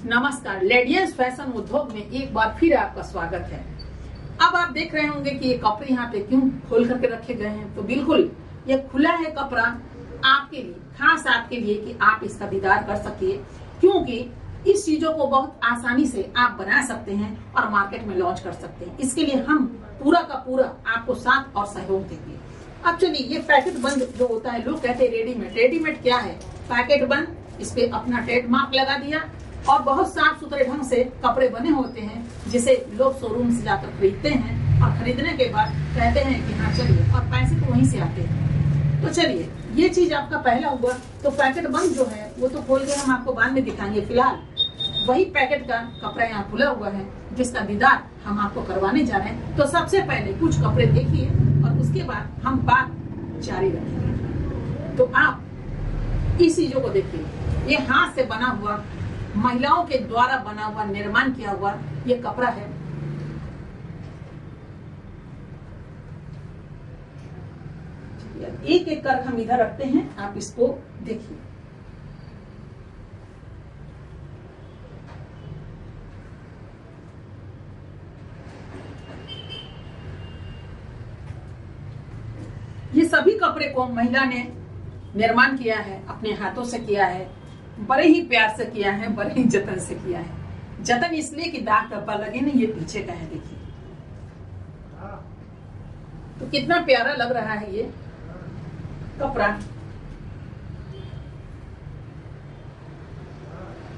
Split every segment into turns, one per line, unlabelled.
नमस्कार, लेडियंस फैशन उद्योग में एक बार फिर आपका स्वागत है। अब आप देख रहे होंगे कि ये कपड़े यहाँ पे क्यों खोल करके रखे गए हैं। तो बिल्कुल ये खुला है कपड़ा आपके लिए, खास आपके लिए कि आप इसका दीदार कर सकिए, क्योंकि इस चीजों को बहुत आसानी से आप बना सकते हैं और मार्केट में लॉन्च कर सकते हैं। इसके लिए हम पूरा का पूरा आपको साथ और सहयोग देंगे। अब चलिए, ये पैकेट बंद जो होता है, लोग कहते हैं रेडीमेड। रेडीमेड क्या है? पैकेट बंद, इस पे अपना ट्रेडमार्क लगा दिया और बहुत साफ सुथरे ढंग से कपड़े बने होते हैं, जिसे लोग शोरूम से जाकर खरीदते हैं और खरीदने के बाद कहते हैं कि हाँ चलिए, और पैसे तो वहीं से आते हैं। तो चलिए, ये चीज आपका पहला हुआ। तो पैकेट बंद जो है वो तो खोल के हम आपको बाद में दिखाएंगे। फिलहाल वही पैकेट का कपड़ा यहाँ खुला हुआ है, जिसका दीदार हम आपको करवाने जा रहे हैं। तो सबसे पहले कुछ कपड़े देखिए और उसके बाद हम बात जारी रखेंगे। तो आप इस चीजों को देखिए, ये हाथ से बना हुआ, महिलाओं के द्वारा बना हुआ, निर्माण किया हुआ ये कपड़ा है। एक एक कर हम इधर रखते हैं, आप इसको देखिए। ये सभी कपड़े को महिला ने निर्माण किया है, अपने हाथों से किया है, बड़े ही प्यार से किया है, बड़े ही जतन से किया है। जतन इसलिए कि दाग धब्बा लगे नहीं, ये पीछे का है, देखिए तो कितना प्यारा लग रहा है ये कपड़ा।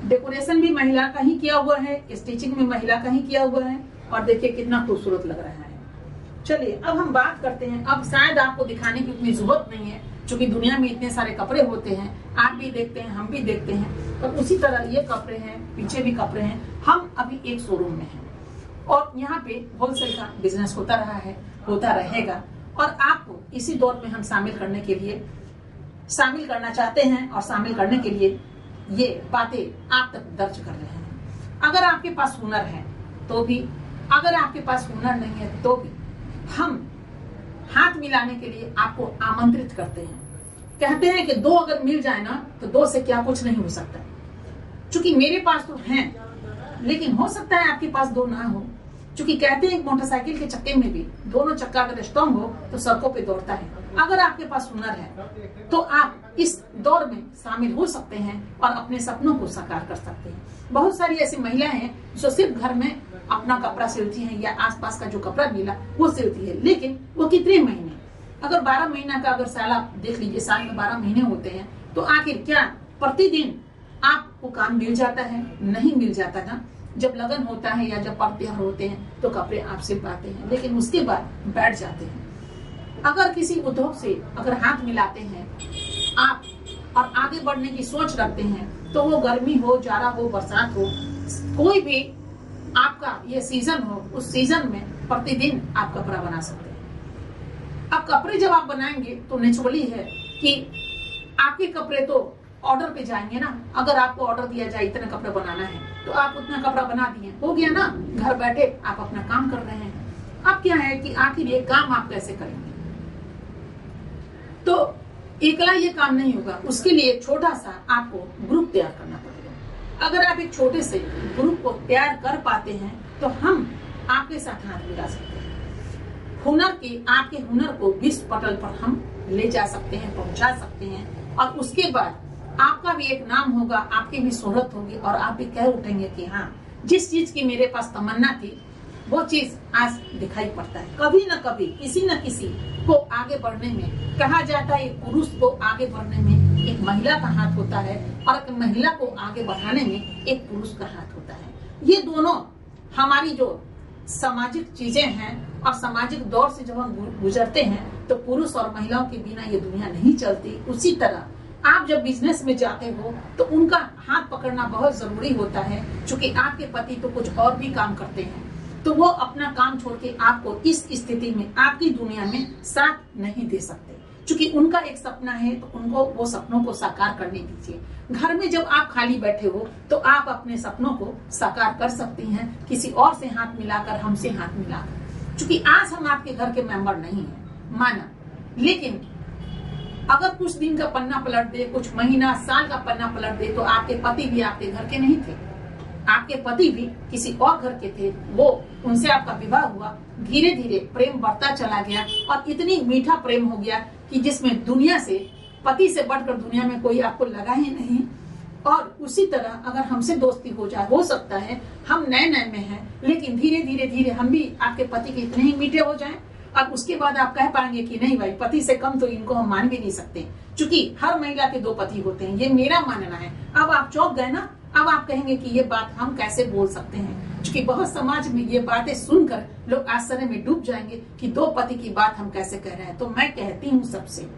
डेकोरेशन भी महिला का ही किया हुआ है, स्टिचिंग में महिला का ही किया हुआ है, और देखिए कितना खूबसूरत लग रहा है। चलिए, अब हम बात करते हैं। अब शायद आपको दिखाने की उतनी जरूरत नहीं है, क्योंकि दुनिया में इतने सारे कपड़े होते हैं, आप भी देखते हैं, हम भी देखते हैं। और उसी तरह ये कपड़े हैं, पीछे भी कपड़े हैं। हम अभी एक शोरूम में हैं और यहाँ पे होलसेल का बिजनेस होता रहा है, होता रहेगा, और आपको इसी दौर में हम शामिल करना चाहते हैं और शामिल करने के लिए ये बातें आप तक दर्ज कर रहे हैं। अगर आपके पास हुनर है तो भी, अगर आपके पास हुनर नहीं है तो भी, हम हाथ मिलाने के लिए आपको आमंत्रित करते हैं। कहते हैं कि दो अगर मिल जाए ना, तो दो से क्या कुछ नहीं हो सकता। क्योंकि मेरे पास तो हैं, लेकिन हो सकता है आपके पास दो ना हो। क्योंकि कहते हैं मोटरसाइकिल के चक्के में भी दोनों चक्का अगर स्ट्रॉन्ग हो तो सड़कों पे दौड़ता है। अगर आपके पास हुनर है तो आप इस दौर में शामिल हो सकते हैं और अपने सपनों को साकार कर सकते हैं। बहुत सारी ऐसी महिलाएं हैं जो सिर्फ घर में अपना कपड़ा सिलती हैं या आसपास का जो कपड़ा मिला वो सिलती है, लेकिन वो कितने महीने, अगर 12 महीना का अगर साल आप देख लीजिए, साल में 12 महीने होते हैं, तो आखिर क्या प्रतिदिन आपको काम मिल जाता है? नहीं मिल जाता ना। जब लगन होता है या जब पर्व त्योहार होते हैं तो कपड़े आप सिल पाते हैं, लेकिन उसके बाद बैठ जाते हैं। अगर किसी उद्योग से अगर हाथ मिलाते हैं आप और आगे बढ़ने की सोच रखते हैं, तो वो गर्मी हो, जाड़ा हो, बरसात हो, कोई भी आपका ये सीजन हो, उस सीजन में प्रतिदिन आप कपड़ा बना सकते हैं। अब कपड़े जब आप बनाएंगे तो नेचुरली है कि आपके कपड़े तो ऑर्डर पे जाएंगे ना। अगर आपको ऑर्डर दिया जाए इतना कपड़ा बनाना है तो आप उतना कपड़ा बना दिए, हो गया ना, घर बैठे आप अपना काम कर रहे हैं। अब क्या है कि आखिर ये काम आप कैसे करेंगे? तो अकेला ये काम नहीं होगा, उसके लिए छोटा सा आपको ग्रुप तैयार करना पड़ेगा। अगर आप एक छोटे से ग्रुप को तैयार कर पाते हैं तो हम आपके साथ हाथ मिला सकते हैं। आपके हुनर को विश्व पटल पर हम ले जा सकते हैं, पहुंचा सकते हैं, और उसके बाद आपका भी एक नाम होगा, आपकी भी शोहरत होगी, और आप भी कह उठेंगे कि हाँ, जिस चीज की मेरे पास तमन्ना थी वो चीज आज दिखाई पड़ता है। कभी न कभी किसी न किसी को आगे बढ़ने में, कहा जाता है एक पुरुष को आगे बढ़ने में एक महिला का हाथ होता है, और एक महिला को आगे बढ़ाने में एक पुरुष का हाथ होता है। ये दोनों हमारी जो सामाजिक चीजें हैं और सामाजिक दौर से जब हम गुजरते हैं, तो पुरुष और महिलाओं के बिना ये दुनिया नहीं चलती। उसी तरह आप जब बिजनेस में जाते हो तो उनका हाथ पकड़ना बहुत जरूरी होता है, क्योंकि आपके पति तो कुछ और भी काम करते हैं, तो वो अपना काम छोड़ के आपको इस स्थिति में, आपकी दुनिया में साथ नहीं दे सकते। क्योंकि उनका एक सपना है तो उनको वो सपनों को साकार करने दीजिए। घर में जब आप खाली बैठे हो तो आप अपने सपनों को साकार कर सकती हैं, किसी और से हाथ मिलाकर, हमसे हाथ मिलाकर। क्योंकि आज हम आपके घर के मेंबर नहीं हैं माना, लेकिन अगर कुछ दिन का पन्ना पलट दे, कुछ महीना, साल का पन्ना पलट दे, तो आपके पति भी आपके घर के नहीं थे। आपके पति भी किसी और घर के थे, वो उनसे आपका विवाह हुआ, धीरे धीरे प्रेम बढ़ता चला गया और इतनी मीठा प्रेम हो गया कि जिसमें दुनिया से, पति से बढ़कर दुनिया में कोई आपको लगा ही नहीं। और उसी तरह अगर हमसे दोस्ती हो जाए, हो सकता है हम नए नए में हैं, लेकिन धीरे धीरे धीरे हम भी आपके पति के इतने ही मीठे हो जाएं और उसके बाद आप कह पाएंगे कि नहीं भाई, पति से कम तो इनको हम मान भी नहीं सकते, क्योंकि हर महिला के 2 पति होते हैं, ये मेरा मानना है। अब आप चौंक गए ना, अब आप कहेंगे कि ये बात हम कैसे बोल सकते हैं, क्योंकि बहुत समाज में ये बातें सुनकर लोग आश्चर्य में डूब जाएंगे कि 2 पति की बात हम कैसे कह रहे हैं। तो मैं कहती हूँ सबसे,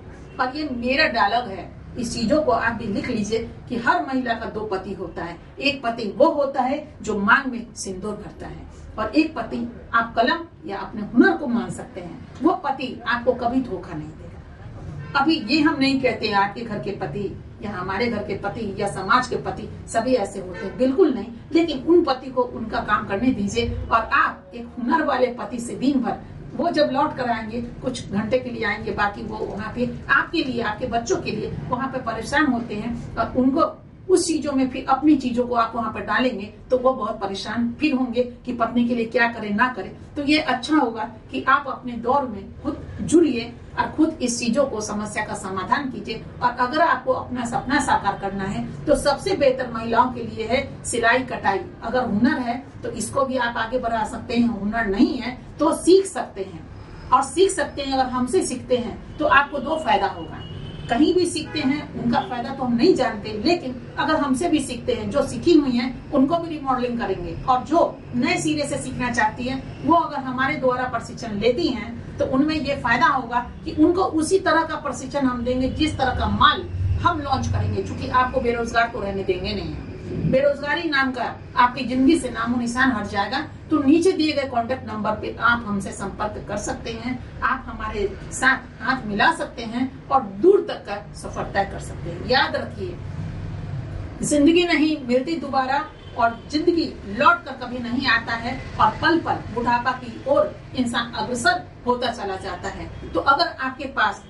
और ये मेरा डायलॉग है, इस चीजों को आप भी लिख लीजिए कि हर महिला का 2 पति होता है। एक पति वो होता है जो मांग में सिंदूर भरता है, और एक पति आप कलम या अपने हुनर को मान सकते हैं, वो पति आपको कभी धोखा नहीं देगा। अभी ये हम नहीं कहते आपके घर के पति या हमारे घर के पति या समाज के पति सभी ऐसे होते हैं, बिल्कुल नहीं, लेकिन उन पति को उनका काम करने दीजिए। और आप एक हुनर वाले पति से दिन भर, वो जब लौट कर आएंगे कुछ घंटे के लिए आएंगे, बाकी वो वहाँ पे आपके लिए, आपके बच्चों के लिए वहाँ पे परेशान होते हैं, और उनको उस चीजों में फिर अपनी चीजों को आप वहाँ पर डालेंगे तो वो बहुत परेशान फिर होंगे कि पत्नी के लिए क्या करें ना करें। तो ये अच्छा होगा कि आप अपने दौर में खुद जुड़िए और खुद इस चीजों को, समस्या का समाधान कीजिए। और अगर आपको अपना सपना साकार करना है तो सबसे बेहतर महिलाओं के लिए है सिलाई कटाई। अगर हुनर है तो इसको भी आप आगे बढ़ा सकते हैं, हुनर नहीं है तो सीख सकते हैं, और सीख सकते हैं। अगर हमसे सीखते हैं तो आपको 2 फायदा होगा। कहीं भी सीखते हैं उनका फायदा तो हम नहीं जानते, लेकिन अगर हमसे भी सीखते हैं, जो सीखी हुई हैं उनको भी रिमॉडलिंग करेंगे, और जो नए सिरे से सीखना चाहती है वो अगर हमारे द्वारा प्रशिक्षण लेती हैं तो उनमें ये फायदा होगा कि उनको उसी तरह का प्रशिक्षण हम देंगे जिस तरह का माल हम लॉन्च करेंगे, क्योंकि आपको बेरोजगार तो रहने देंगे नहीं है। बेरोजगारी नाम का आपकी जिंदगी से नामो निशान हट जाएगा। तो नीचे दिए गए कॉन्टेक्ट नंबर पे आप हमसे संपर्क कर सकते हैं, आप हमारे साथ हाथ मिला सकते हैं और दूर तक का सफर तय कर सकते हैं। याद रखिए, जिंदगी नहीं मिलती दोबारा, और जिंदगी लौट कर कभी नहीं आता है, और पल पल बुढ़ापा की ओर इंसान अग्रसर होता चला जाता है। तो अगर आपके पास,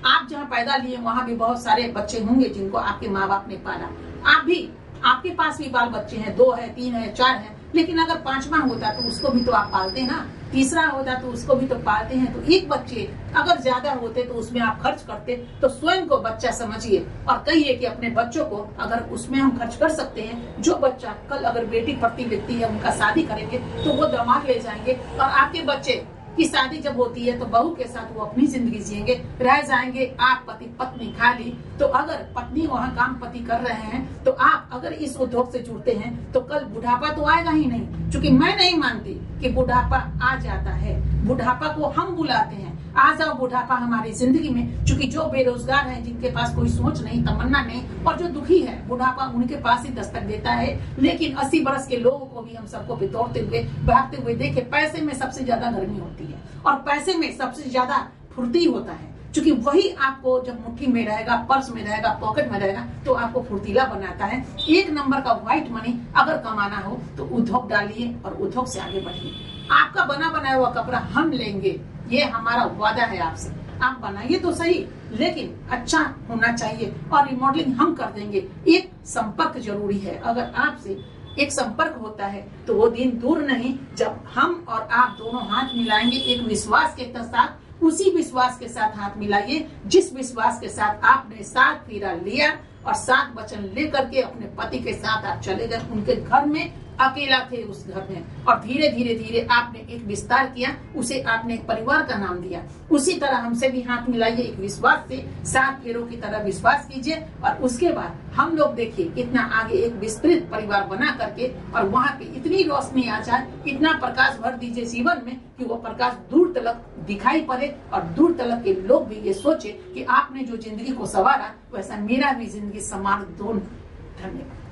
आप जहाँ पैदा लिए वहाँ भी बहुत सारे बच्चे होंगे जिनको आपके माँ बाप ने पाला, आप भी, आपके पास भी बाल बच्चे हैं, 2 है, 3 है, 4 है, लेकिन अगर 5वां होता तो उसको भी तो आप पालते ना, तीसरा होता तो उसको भी तो पालते हैं। तो एक बच्चे अगर ज्यादा होते तो उसमें आप खर्च करते, तो स्वयं को बच्चा समझिए और कहिए कि अपने बच्चों को अगर उसमें हम खर्च कर सकते हैं, जो बच्चा कल अगर बेटी पढ़ती लिखती है उनका शादी करेंगे तो वो दामाद ले जाएंगे, और आपके बच्चे की शादी जब होती है तो बहू के साथ वो अपनी जिंदगी जिएंगे, रह जाएंगे आप पति पत्नी खाली। तो अगर पत्नी वहाँ काम पति कर रहे हैं तो आप अगर इस उद्योग से जुड़ते हैं तो कल बुढ़ापा तो आएगा ही नहीं, क्योंकि मैं नहीं मानती कि बुढ़ापा आ जाता है। बुढ़ापा को हम बुलाते हैं, आ जाओ बुढ़ापा हमारी जिंदगी में, क्योंकि जो बेरोजगार हैं, जिनके पास कोई सोच नहीं, तमन्ना नहीं, और जो दुखी है, बुढ़ापा उनके पास ही दस्तक देता है। लेकिन 80 बरस के लोगों को भी हम सबको बितौरते हुए, भागते हुए देखे, पैसे में सबसे ज्यादा गर्मी होती है और पैसे में सबसे ज्यादा फुर्ती होता है, क्योंकि वही आपको जब मुट्ठी में रहेगा, पर्स में रहेगा, पॉकेट में रहेगा तो आपको फुर्तीला बनाता है। 1 नंबर का व्हाइट मनी अगर कमाना हो तो उद्योग डालिए और उद्योग से आगे बढ़िए। आपका बना बनाया हुआ कपड़ा हम लेंगे, ये हमारा वादा है आपसे। आप बनाइए तो सही, लेकिन अच्छा होना चाहिए, और रिमॉडलिंग हम कर देंगे। एक संपर्क जरूरी है, अगर आपसे एक संपर्क होता है तो वो दिन दूर नहीं जब हम और आप दोनों हाथ मिलाएंगे एक विश्वास के साथ। उसी विश्वास के साथ हाथ मिलाइए जिस विश्वास के साथ आपने 7 फेरा लिया और 7 वचन लेकर के अपने पति के साथ आप चले गए उनके घर में, अकेला थे उस घर में, और धीरे धीरे धीरे आपने एक विस्तार किया, उसे आपने एक परिवार का नाम दिया। उसी तरह हमसे भी हाथ मिलाइए एक विश्वास से, 7 फेरों की तरह विश्वास कीजिए, और उसके बाद हम लोग देखिए कितना आगे एक विस्तृत परिवार बना करके, और वहाँ पे इतनी रोशनी आ जाए, इतना प्रकाश भर दीजिए जीवन में कि वो प्रकाश दूर तलक दिखाई पड़े, और दूर तलक के लोग भी ये सोचे कि आपने जो जिंदगी को संवारा वैसा मेरा भी जिंदगी संवार दो। धन्यवाद।